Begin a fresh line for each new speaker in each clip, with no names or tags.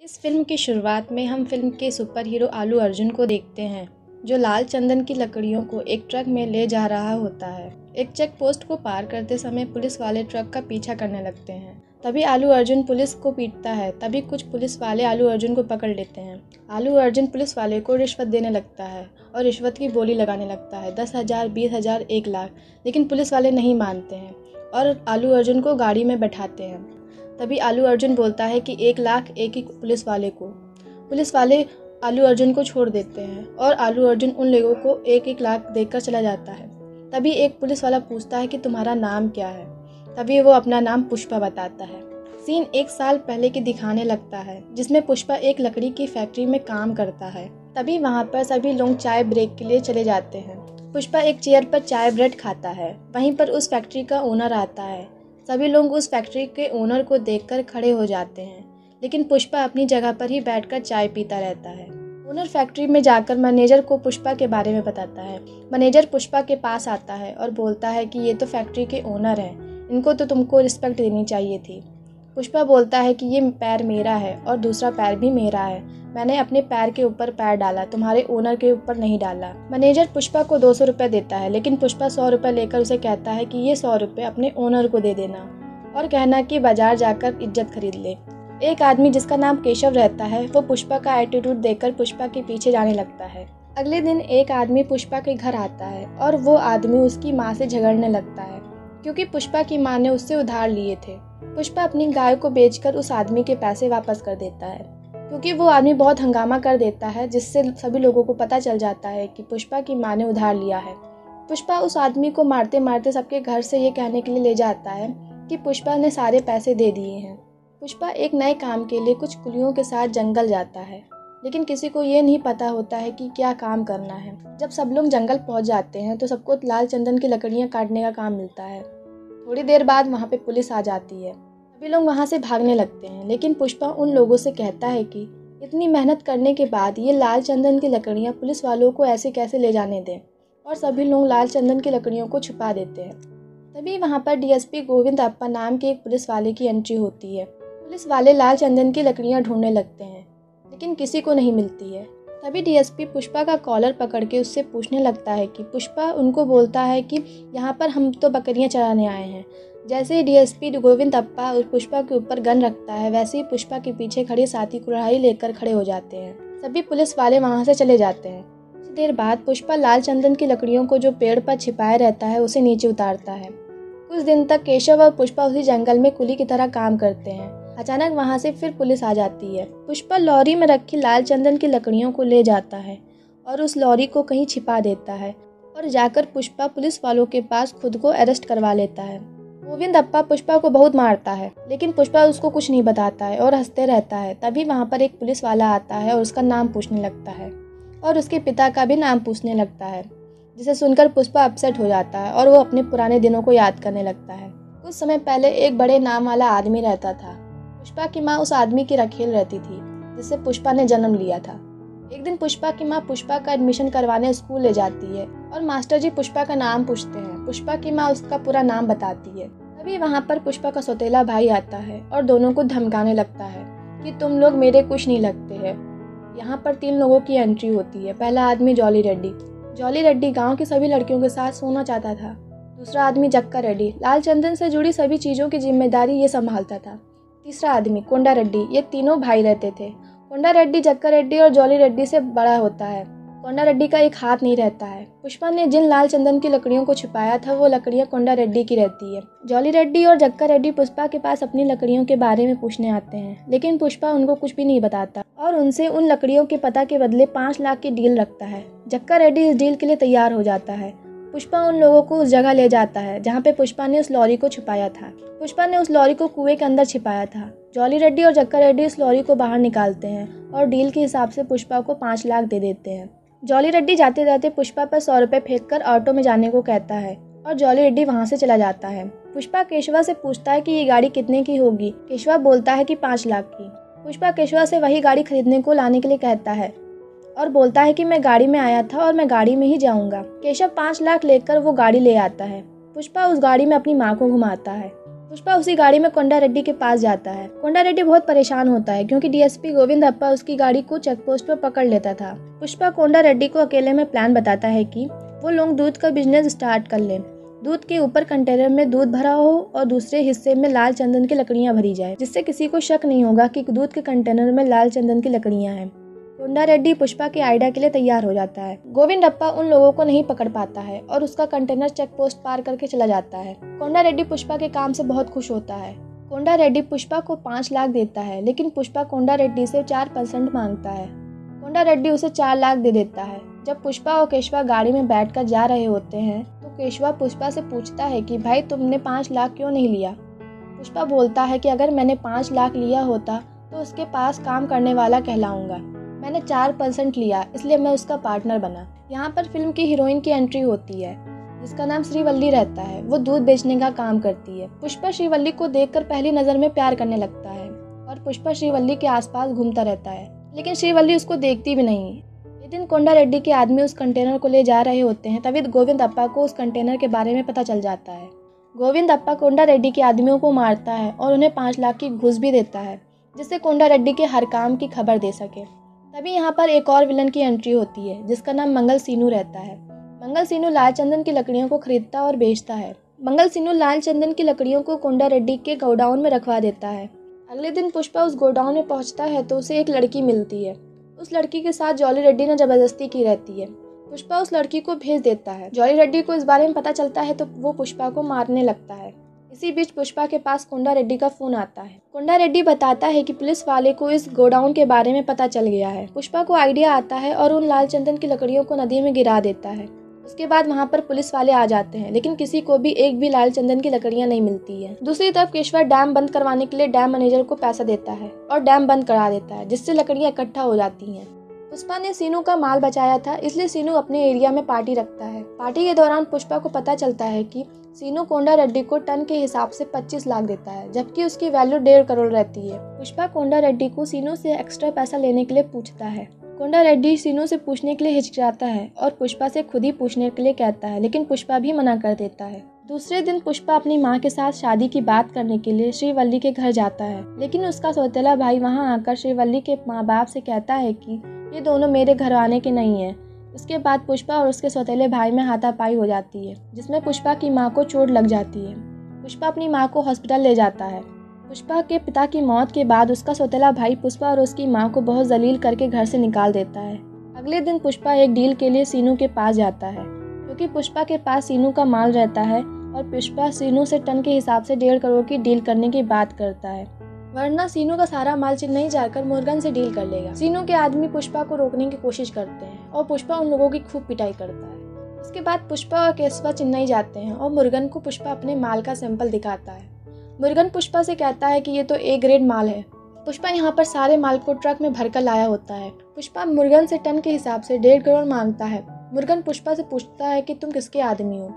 इस फिल्म की शुरुआत में हम फिल्म के सुपर हीरो आलू अर्जुन को देखते हैं, जो लाल चंदन की लकड़ियों को एक ट्रक में ले जा रहा होता है। एक चेक पोस्ट को पार करते समय पुलिस वाले ट्रक का पीछा करने लगते हैं। तभी आलू अर्जुन पुलिस को पीटता है। तभी कुछ पुलिस वाले आलू अर्जुन को पकड़ लेते हैं। आलू अर्जुन पुलिस वाले को रिश्वत देने लगता है और रिश्वत की बोली लगाने लगता है 10,000, 20,000, 1 लाख। लेकिन पुलिस वाले नहीं मानते हैं और आलू अर्जुन को गाड़ी में बैठाते हैं। तभी आलू अर्जुन बोलता है कि 1 लाख एक ही पुलिस वाले को। पुलिस वाले आलू अर्जुन को छोड़ देते हैं और आलू अर्जुन उन लोगों को 1-1 लाख देकर चला जाता है। तभी एक पुलिस वाला पूछता है कि तुम्हारा नाम क्या है। तभी वो अपना नाम पुष्पा बताता है। सीन 1 साल पहले की दिखाने लगता है, जिसमें पुष्पा एक लकड़ी की फैक्ट्री में काम करता है। तभी वहाँ पर सभी लोग चाय ब्रेक के लिए चले जाते हैं। पुष्पा एक चेयर पर चाय ब्रेड खाता है। वहीं पर उस फैक्ट्री का ओनर आता है। सभी लोग उस फैक्ट्री के ओनर को देखकर खड़े हो जाते हैं, लेकिन पुष्पा अपनी जगह पर ही बैठकर चाय पीता रहता है। ओनर फैक्ट्री में जाकर मैनेजर को पुष्पा के बारे में बताता है। मैनेजर पुष्पा के पास आता है और बोलता है कि ये तो फैक्ट्री के ओनर हैं, इनको तो तुमको रिस्पेक्ट देनी चाहिए थी। पुष्पा बोलता है कि ये पैर मेरा है और दूसरा पैर भी मेरा है। मैंने अपने पैर के ऊपर पैर डाला, तुम्हारे ओनर के ऊपर नहीं डाला। मैनेजर पुष्पा को 200 रुपये देता है, लेकिन पुष्पा 100 रुपये लेकर उसे कहता है कि ये 100 रुपये अपने ओनर को दे देना और कहना कि बाजार जाकर इज्जत खरीद ले। एक आदमी जिसका नाम केशव रहता है, वो पुष्पा का एटीट्यूड देखकर पुष्पा के पीछे जाने लगता है। अगले दिन एक आदमी पुष्पा के घर आता है और वो आदमी उसकी माँ से झगड़ने लगता है, क्योंकि पुष्पा की माँ ने उससे उधार लिए थे। पुष्पा अपनी गाय को बेचकर उस आदमी के पैसे वापस कर देता है, क्योंकि वो आदमी बहुत हंगामा कर देता है, जिससे सभी लोगों को पता चल जाता है कि पुष्पा की माँ ने उधार लिया है। पुष्पा उस आदमी को मारते मारते सबके घर से ये कहने के लिए ले जाता है कि पुष्पा ने सारे पैसे दे दिए हैं। पुष्पा एक नए काम के लिए कुछ कुलियों के साथ जंगल जाता है, लेकिन किसी को ये नहीं पता होता है कि क्या काम करना है। जब सब लोग जंगल पहुंच जाते हैं तो सबको लाल चंदन की लकड़ियां काटने का काम मिलता है। थोड़ी देर बाद वहां पे पुलिस आ जाती है। सभी लोग वहां से भागने लगते हैं, लेकिन पुष्पा उन लोगों से कहता है कि इतनी मेहनत करने के बाद ये लाल चंदन की लकड़ियाँ पुलिस वालों को ऐसे कैसे ले जाने दें, और सभी लोग लाल चंदन की लकड़ियों को छुपा देते हैं। तभी वहाँ पर डीएसपी गोविंद अप्पा नाम के एक पुलिस वाले की एंट्री होती है। पुलिस वाले लाल चंदन की लकड़ियाँ ढूंढने लगते हैं, लेकिन किसी को नहीं मिलती है। तभी डीएसपी पुष्पा का कॉलर पकड़ के उससे पूछने लगता है कि पुष्पा उनको बोलता है कि यहाँ पर हम तो बकरियाँ चराने आए हैं। जैसे ही डीएसपी गोविंद अप्पा पुष्पा के ऊपर गन रखता है, वैसे ही पुष्पा के पीछे खड़े साथी कुल्हाड़ी लेकर खड़े हो जाते हैं। सभी पुलिस वाले वहाँ से चले जाते हैं। कुछ देर बाद पुष्पा लाल चंदन की लकड़ियों को जो पेड़ पर छिपाए रहता है उसे नीचे उतारता है। कुछ दिन तक केशव और पुष्पा उसी जंगल में कुली की तरह काम करते हैं। अचानक वहाँ से फिर पुलिस आ जाती है। पुष्पा लॉरी में रखी लाल चंदन की लकड़ियों को ले जाता है और उस लॉरी को कहीं छिपा देता है, और जाकर पुष्पा पुलिस वालों के पास खुद को अरेस्ट करवा लेता है। गोविंद अप्पा पुष्पा को बहुत मारता है, लेकिन पुष्पा उसको कुछ नहीं बताता है और हंसते रहता है। तभी वहाँ पर एक पुलिस वाला आता है और उसका नाम पूछने लगता है और उसके पिता का भी नाम पूछने लगता है, जिसे सुनकर पुष्पा अपसेट हो जाता है और वो अपने पुराने दिनों को याद करने लगता है। कुछ समय पहले एक बड़े नाम वाला आदमी रहता था। पुष्पा की माँ उस आदमी की रखेल रहती थी, जिससे पुष्पा ने जन्म लिया था। एक दिन पुष्पा की माँ पुष्पा का एडमिशन करवाने स्कूल ले जाती है और मास्टर जी पुष्पा का नाम पूछते हैं। पुष्पा की माँ उसका पूरा नाम बताती है। तभी वहाँ पर पुष्पा का सौतेला भाई आता है और दोनों को धमकाने लगता है कि तुम लोग मेरे कुछ नहीं लगते हैं। यहाँ पर 3 लोगों की एंट्री होती है। पहला आदमी जॉली रेड्डी। जॉली रेड्डी गाँव की सभी लड़कियों के साथ सोना चाहता था। दूसरा आदमी जक्का रेड्डी, लाल चंदन से जुड़ी सभी चीज़ों की जिम्मेदारी ये संभालता था। तीसरा आदमी कोंडा रेड्डी। ये तीनों भाई रहते थे। कोंडा रेड्डी जक्का रेड्डी और जॉली रेड्डी से बड़ा होता है। कोंडा रेड्डी का एक हाथ नहीं रहता है। पुष्पा ने जिन लाल चंदन की लकड़ियों को छुपाया था, वो लकड़ियां कोंडा रेड्डी की रहती है। जॉली रेड्डी और जक्का रेड्डी पुष्पा के पास अपनी लकड़ियों के बारे में पूछने आते हैं, लेकिन पुष्पा उनको कुछ भी नहीं बताता और उनसे उन लकड़ियों के पता के बदले 5 लाख की डील रखता है। जक्का रेड्डी इस डील के लिए तैयार हो जाता है। पुष्पा उन लोगों को उस जगह ले जाता है जहाँ पे पुष्पा ने उस लॉरी को छुपाया था। पुष्पा ने उस लॉरी को कुएं के अंदर छिपाया था। जॉली रेड्डी और जक्का रेड्डी उस लॉरी को बाहर निकालते हैं और डील के हिसाब से पुष्पा को 5 लाख दे देते हैं। जॉली रेड्डी जाते जाते पुष्पा पर 100 रुपये फेंक कर ऑटो में जाने को कहता है और जॉली रेड्डी वहाँ से चला जाता है। पुष्पा केशवा से पूछता है कि ये गाड़ी कितने की होगी। केशवा बोलता है कि 5 लाख की। पुष्पा केशवा से वही गाड़ी खरीदने को लाने के लिए कहता है और बोलता है कि मैं गाड़ी में आया था और मैं गाड़ी में ही जाऊंगा। केशव 5 लाख लेकर वो गाड़ी ले आता है। पुष्पा उस गाड़ी में अपनी माँ को घुमाता है। पुष्पा उसी गाड़ी में कोंडा रेड्डी के पास जाता है। कोंडा रेड्डी बहुत परेशान होता है क्योंकि डीएसपी गोविंद अप्पा उसकी गाड़ी को चेक पोस्ट पर पकड़ लेता था। पुष्पा कोंडा रेड्डी को अकेले में प्लान बताता है कि वो लोग दूध का बिजनेस स्टार्ट कर लें। दूध के ऊपर कंटेनर में दूध भरा हो और दूसरे हिस्से में लाल चंदन की लकड़ियां भरी जाए, जिससे किसी को शक नहीं होगा कि दूध के कंटेनर में लाल चंदन की लकड़ियां हैं। कोंडा रेड्डी पुष्पा के आइडिया के लिए तैयार हो जाता है। गोविंद अप्पा उन लोगों को नहीं पकड़ पाता है और उसका कंटेनर चेक पोस्ट पार करके चला जाता है। कोंडा रेड्डी पुष्पा के काम से बहुत खुश होता है। कोंडा रेड्डी पुष्पा को 5 लाख देता है, लेकिन पुष्पा कोंडा रेड्डी से 4% मांगता है। कोंडा रेड्डी उसे 4 लाख दे देता है। जब पुष्पा और केशवा गाड़ी में बैठकर जा रहे होते हैं तो केशवा पुष्पा से पूछता है कि भाई तुमने 5 लाख क्यों नहीं लिया। पुष्पा बोलता है कि अगर मैंने 5 लाख लिया होता तो उसके पास काम करने वाला कहलाऊंगा। मैंने 4% लिया, इसलिए मैं उसका पार्टनर बना। यहाँ पर फिल्म की हीरोइन की एंट्री होती है, जिसका नाम श्रीवल्ली रहता है। वो दूध बेचने का काम करती है। पुष्पा श्रीवल्ली को देखकर पहली नज़र में प्यार करने लगता है और पुष्पा श्रीवल्ली के आसपास घूमता रहता है, लेकिन श्रीवल्ली उसको देखती भी नहीं। एक दिन कोंडा रेड्डी के आदमी उस कंटेनर को ले जा रहे होते हैं, तभी गोविंद अप्पा को उस कंटेनर के बारे में पता चल जाता है। गोविंद अप्पा कोंडा रेड्डी के आदमियों को मारता है और उन्हें 5 लाख की घूस भी देता है, जिससे कोंडा रेड्डी के हर काम की खबर दे सके। तभी यहाँ पर एक और विलन की एंट्री होती है, जिसका नाम मंगल सीनू रहता है। मंगल सीनू लाल चंदन की लकड़ियों को खरीदता और बेचता है। मंगल सीनू लाल चंदन की लकड़ियों को कोंडा रेड्डी के गोडाउन में रखवा देता है। अगले दिन पुष्पा उस गोडाउन में पहुँचता है तो उसे एक लड़की मिलती है। उस लड़की के साथ जॉली रेड्डी ने जबरदस्ती की रहती है। पुष्पा उस लड़की को भेज देता है। जॉली रेड्डी को इस बारे में पता चलता है तो वो पुष्पा को मारने लगता है। इसी बीच पुष्पा के पास कोंडा रेड्डी का फोन आता है। कोंडा रेड्डी बताता है कि पुलिस वाले को इस गोडाउन के बारे में पता चल गया है। पुष्पा को आइडिया आता है और उन लाल चंदन की लकड़ियों को नदी में गिरा देता है। उसके बाद वहाँ पर पुलिस वाले आ जाते हैं, लेकिन किसी को भी एक भी लाल चंदन की लकड़ियाँ नहीं मिलती है। दूसरी तरफ केशवा डैम बंद करवाने के लिए डैम मैनेजर को पैसा देता है और डैम बंद करा देता है, जिससे लकड़ियाँ इकट्ठा हो जाती हैं। पुष्पा ने सीनू का माल बचाया था, इसलिए सीनू अपने एरिया में पार्टी रखता है। पार्टी के दौरान पुष्पा को पता चलता है कि सीनू कोंडा रेड्डी को टन के हिसाब से 25 लाख देता है, जबकि उसकी वैल्यू 1.5 करोड़ रहती है। पुष्पा कोंडा रेड्डी को सीनू से एक्स्ट्रा पैसा लेने के लिए पूछता है। कोंडा रेड्डी सीनू से पूछने के लिए हिचकिचाता है और पुष्पा से खुद ही पूछने के लिए कहता है, लेकिन पुष्पा भी मना कर देता है। दूसरे दिन पुष्पा अपनी माँ के साथ शादी की बात करने के लिए श्रीवल्ली के घर जाता है, लेकिन उसका सौतेला भाई वहाँ आकर श्रीवल्ली के माँ बाप से कहता है कि ये दोनों मेरे घर आने के नहीं हैं। इसके बाद पुष्पा और उसके सौतेले भाई में हाथापाई हो जाती है, जिसमें पुष्पा की माँ को चोट लग जाती है। पुष्पा अपनी माँ को हॉस्पिटल ले जाता है। पुष्पा के पिता की मौत के बाद उसका सौतेला भाई पुष्पा और उसकी माँ को बहुत जलील करके घर से निकाल देता है। अगले दिन पुष्पा एक डील के लिए सीनू के पास जाता है, क्योंकि पुष्पा के पास सीनू का माल रहता है और पुष्पा सीनू से टन के हिसाब से 1.5 करोड़ की डील करने की बात करता है, वरना सीनू का सारा माल चेन्नई जाकर मुर्गन से डील कर लेगा। सीनू के आदमी पुष्पा को रोकने की कोशिश करते हैं और पुष्पा उन लोगों की खूब पिटाई करता है। उसके बाद पुष्पा और केशवा चेन्नई जाते हैं और मुर्गन को पुष्पा अपने माल का सैंपल दिखाता है। मुर्गन पुष्पा से कहता है कि ये तो A ग्रेड माल है। पुष्पा यहाँ पर सारे माल को ट्रक में भरकर लाया होता है। पुष्पा मुर्गन से टन के हिसाब से 1.5 करोड़ मांगता है। मुर्गन पुष्पा से पूछता है कि तुम किसके आदमी हो।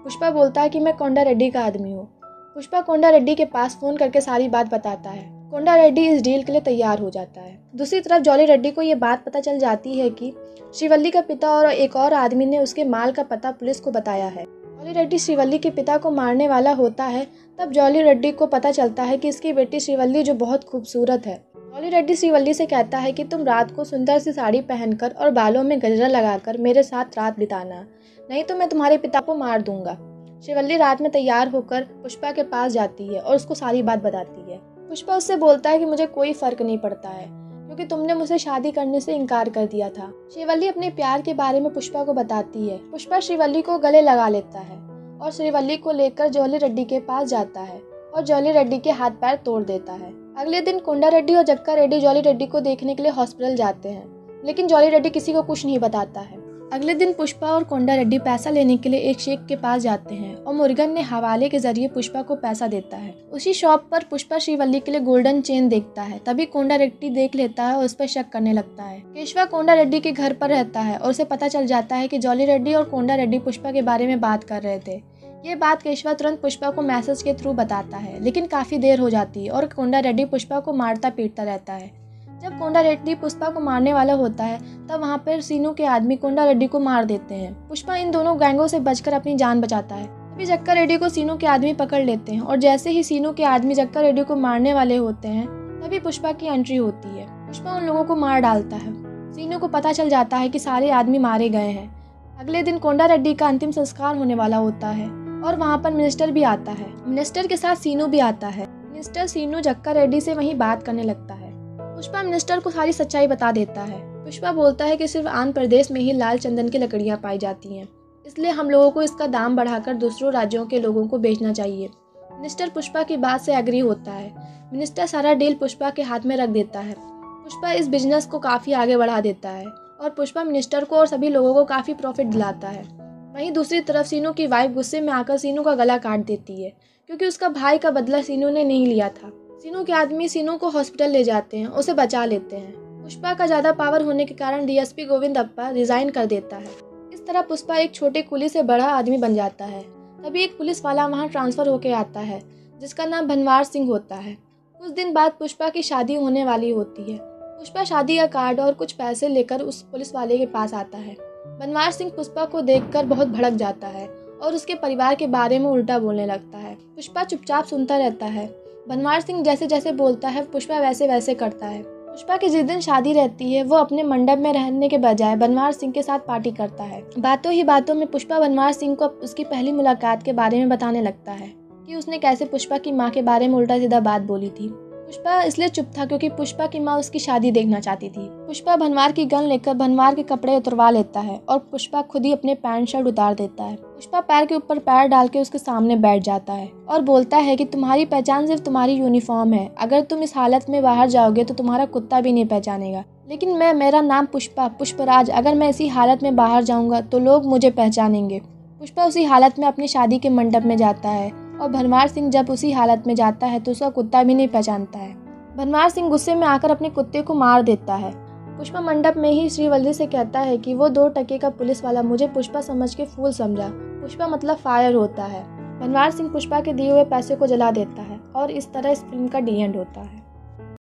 पुष्पा बोलता है कि मैं कोंडा रेड्डी का आदमी हूँ। पुष्पा कोंडा रेड्डी के पास फोन करके सारी बात बताता है। कोंडा रेड्डी इस डील के लिए तैयार हो जाता है। दूसरी तरफ जॉली रेड्डी को ये बात पता चल जाती है कि श्रीवल्ली का पिता और एक और आदमी ने उसके माल का पता पुलिस को बताया है। जॉली रेड्डी श्रीवल्ली के पिता को मारने वाला होता है। तब जॉली रेड्डी को पता चलता है कि इसकी बेटी श्रीवल्ली जो बहुत खूबसूरत है। जॉली रेड्डी श्रीवल्ली से कहता है कि तुम रात को सुंदर सी साड़ी पहनकर और बालों में गजरा लगाकर मेरे साथ रात बिताना, नहीं तो मैं तुम्हारे पिता को मार दूंगा। श्रीवल्ली रात में तैयार होकर पुष्पा के पास जाती है और उसको सारी बात बताती है। पुष्पा उससे बोलता है कि मुझे कोई फर्क नहीं पड़ता है, क्योंकि तुमने मुझसे शादी करने से इनकार कर दिया था। श्रीवल्ली अपने प्यार के बारे में पुष्पा को बताती है। पुष्पा श्रीवल्ली को गले लगा लेता है और श्रीवल्ली को लेकर जॉली रेड्डी के पास जाता है और जॉली रेड्डी के हाथ पैर तोड़ देता है। अगले दिन कोंडा रेड्डी और जक्का रेड्डी जॉली रेड्डी को देखने के लिए हॉस्पिटल जाते हैं, लेकिन जॉली रेड्डी किसी को कुछ नहीं बताता है। अगले दिन पुष्पा और कोंडा रेड्डी पैसा लेने के लिए एक शेख के पास जाते हैं और मुर्गन ने हवाले के जरिए पुष्पा को पैसा देता है। उसी शॉप पर पुष्पा श्रीवल्ली के लिए गोल्डन चेन देखता है। तभी कोंडा रेड्डी देख लेता है और उस पर शक करने लगता है। केशवा कोंडा रेड्डी के घर पर रहता है और उसे पता चल जाता है कि जॉली रेड्डी और कोंडा रेड्डी पुष्पा के बारे में बात कर रहे थे। ये बात केशवा तुरंत पुष्पा को मैसेज के थ्रू बताता है, लेकिन काफी देर हो जाती है और कोंडा रेड्डी पुष्पा को मारता पीटता रहता है। जब कोंडा रेड्डी पुष्पा को मारने वाला होता है तब वहाँ पर सीनू के आदमी कोंडा रेड्डी को मार देते हैं। पुष्पा इन दोनों गैंगों से बचकर अपनी जान बचाता है। तभी जक्का रेड्डी को सीनू के आदमी पकड़ लेते हैं और जैसे ही सीनू के आदमी जक्का रेड्डी को मारने वाले होते हैं तभी पुष्पा की एंट्री होती है। पुष्पा उन लोगों को मार डालता है। सीनू को पता चल जाता है कि सारे आदमी मारे गए हैं। अगले दिन कोंडा रेड्डी का अंतिम संस्कार होने वाला होता है और वहाँ पर मिनिस्टर भी आता है। मिनिस्टर के साथ सीनू भी आता है। मिनिस्टर सीनू जक्का रेड्डी से वहीं बात करने लगता है। पुष्पा मिनिस्टर को सारी सच्चाई बता देता है। पुष्पा बोलता है कि सिर्फ आंध्र प्रदेश में ही लाल चंदन की लकड़ियाँ पाई जाती हैं, इसलिए हम लोगों को इसका दाम बढ़ाकर दूसरों राज्यों के लोगों को बेचना चाहिए। मिनिस्टर पुष्पा की बात से एग्री होता है। मिनिस्टर सारा डील पुष्पा के हाथ में रख देता है। पुष्पा इस बिजनेस को काफ़ी आगे बढ़ा देता है और पुष्पा मिनिस्टर को और सभी लोगों को काफ़ी प्रॉफिट दिलाता है। वहीं दूसरी तरफ सीनू की वाइफ गुस्से में आकर सीनू का गला काट देती है क्योंकि उसका भाई का बदला सीनू ने नहीं लिया था। सीनू के आदमी सीनू को हॉस्पिटल ले जाते हैं, उसे बचा लेते हैं। पुष्पा का ज़्यादा पावर होने के कारण डीएसपी गोविंद अप्पा रिजाइन कर देता है। इस तरह पुष्पा एक छोटे कुली से बड़ा आदमी बन जाता है। तभी एक पुलिस वाला वहाँ ट्रांसफ़र होके आता है जिसका नाम बनवार सिंह होता है। कुछ दिन बाद पुष्पा की शादी होने वाली होती है। पुष्पा शादी का कार्ड और कुछ पैसे लेकर उस पुलिस वाले के पास आता है। बनवार सिंह पुष्पा को देखकर बहुत भड़क जाता है और उसके परिवार के बारे में उल्टा बोलने लगता है। पुष्पा चुपचाप सुनता रहता है। बनवार सिंह जैसे जैसे बोलता है पुष्पा वैसे वैसे करता है। पुष्पा की जिस दिन शादी रहती है वो अपने मंडप में रहने के बजाय बनवार सिंह के साथ पार्टी करता है। बातों ही बातों में पुष्पा बनवार सिंह को उसकी पहली मुलाकात के बारे में बताने लगता है कि उसने कैसे पुष्पा की माँ के बारे में उल्टा सीधा बात बोली थी। पुष्पा इसलिए चुप था क्योंकि पुष्पा की माँ उसकी शादी देखना चाहती थी। पुष्पा भनवार की गन लेकर भनवार के कपड़े उतरवा लेता है और पुष्पा खुद ही अपने पैंट शर्ट उतार देता है। पुष्पा पैर के ऊपर पैर डाल के उसके सामने बैठ जाता है और बोलता है कि तुम्हारी पहचान सिर्फ तुम्हारी यूनिफॉर्म है। अगर तुम इस हालत में बाहर जाओगे तो तुम्हारा कुत्ता भी नहीं पहचानेगा, लेकिन मेरा नाम पुष्पा पुष्पराज, अगर मैं इसी हालत में बाहर जाऊंगा तो लोग मुझे पहचानेंगे। पुष्पा उसी हालत में अपनी शादी के मंडप में जाता है और भनवार सिंह जब उसी हालत में जाता है तो उसका कुत्ता भी नहीं पहचानता है। भनवार सिंह गुस्से में आकर अपने कुत्ते को मार देता है। पुष्पा मंडप में ही श्रीवल्ली से कहता है कि वो 2 टके का पुलिस वाला मुझे पुष्पा समझ के फूल समझा। पुष्पा मतलब फायर होता है। भनवार सिंह पुष्पा के दिए हुए पैसे को जला देता है और इस तरह इस फिल्म का डी एंड होता है।